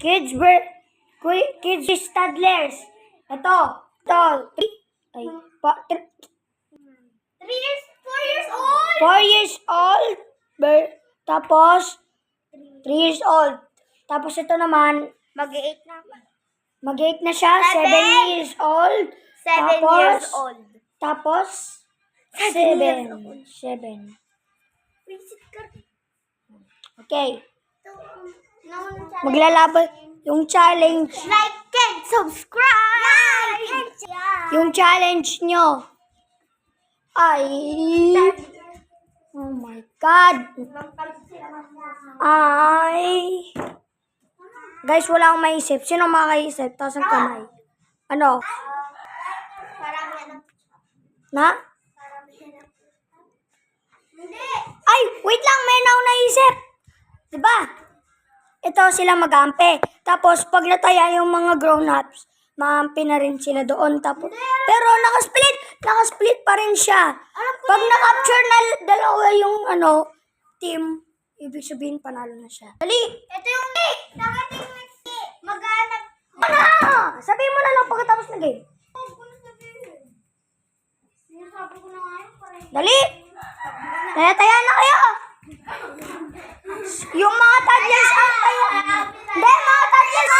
Kids is toddlers. Ito. 3 years, 4 years old. 4 years old. Tapos, 3 years old. Tapos ito naman, Mag-8 na. mag-8 na siya. 7 years old. 7 years old. Tapos, 7. 7. Okay. Maglalaban yung challenge. Like and subscribe! Yung challenge nyo ay... Oh my God! Guys, wala akong maisip. Sino makaisip? Taas ang kamay. Ano? Na? Ay! Wait lang! May naisip! Diba? Ito sila mag-ampi. Tapos, pag nataya yung mga grown-ups, maampi na rin sila doon. Tapos, pero nakasplit pa rin siya. Pag na-capture na dalawa yung team, ibig sabihin panalo na siya. Dali! Ito yung mag-aanap. Sabihin mo na lang pagkatapos ng game. Dali! Taya na kayo! Yung mga toddlers ang taya. Hindi, mga toddlers.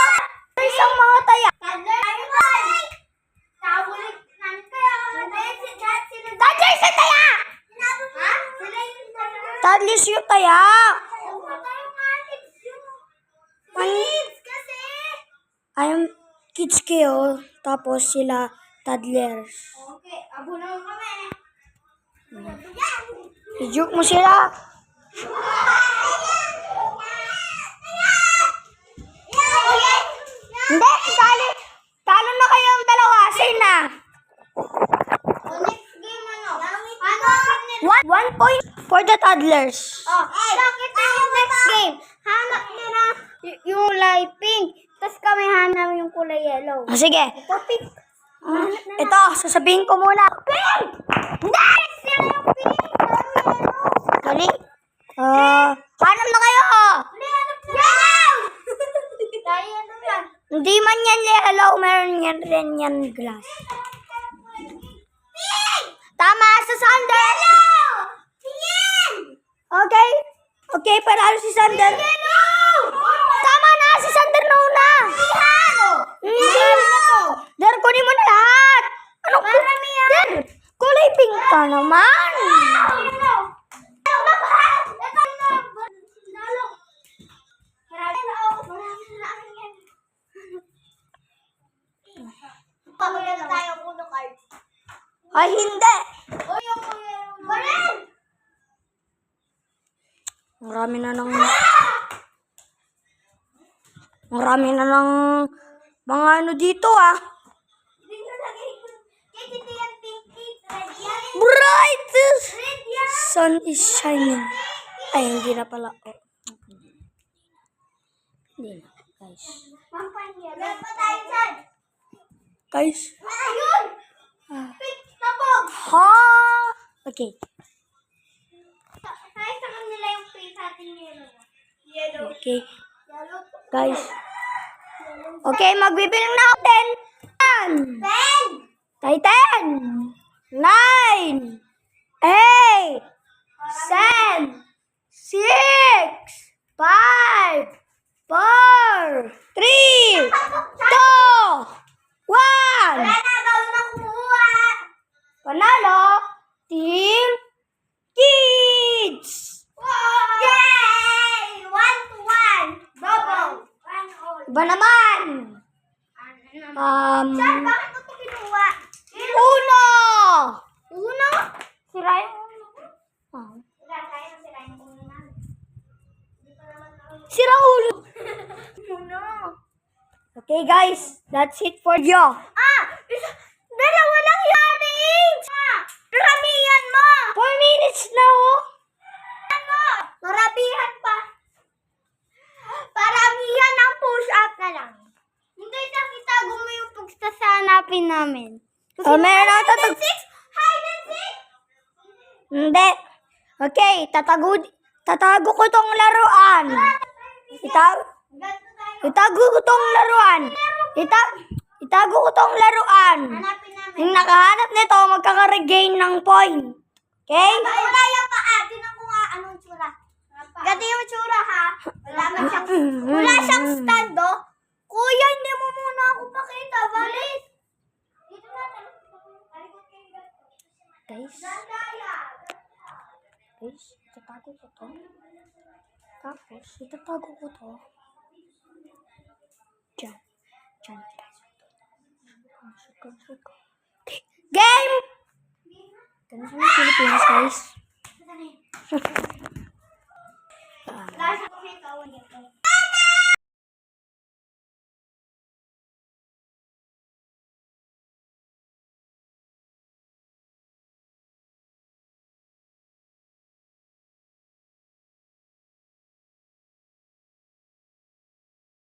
Isang mga taya. Toddlers ang taya! Toddlers yung taya. I'm kids kayo. Tapos sila toddlers. Okay, abo naman kami. I-joke mo sila. Hindi, talo na kayong dalawa. Say na. Next game ano? 1 point for the toddlers. Bakit yung next game? Hanap nila yung kulay pink. Tapos kami hanap yung kulay yellow. Sige. Ito pink. Ito, sasabihin ko muna. Pink! Next! Yan yung pink! Dali. Hanap na kayo. Yellow! Tayo ano yan? Hindi man yan yellow, meron yan rin yan glass. Pink! Tama sa Sander. Yellow! Yan! Okay. Okay, panalo si Sander. Yellow! Tama na, si Sander na una. Hindi. Der, kunin mo na lahat. Ano? Maramihan. Der, kulay pink ka naman. Ay, hindi. Marami na ng mga ano dito Bright! Sun is shining. Ay, hindi na pala. Hindi na, guys. Guys. Ha? Okay. Okay. Guys. Okay, magbibilang na ako. 10. 9. 8. 7. 6. 5. 4. 3. 2. 1. Panalo. Team Kids. Yay! 1-1. Bobo. Iba naman. Saan? Bakit mo ito kinuha? Uno. Uno? Sira yung uno. Sira ulo. Uno. Okay guys, that's it for you. Dalawa lang yan eh! Ramihan mo! 4 minutes na Marabihan pa. Paramihan ng push-up na lang. Hindi na itago mo yung pugsta sa hanapin namin. Meron ako Hide and seek! Hide and seek! Hindi. Okay, tatago ko tong laruan. Itaw? Ganto tayo Itago ko tong laruan. Itago ko tong laruan. Hanapin namin. Yung nakahanap nito, magkaka-regain ng point. Okay? Wala yung paa. Tinan ko nga anong tsura. Ganda yung tsura ha. Wala siyang stand oh. Kuya, hindi mo muna ako pakita. Balis. Dito natin. Guys, itatago ko to. Tapos, itatago ko to. Diyan. Game! Ganun sa mga Pilipinas, guys. Lasa ko ikaw.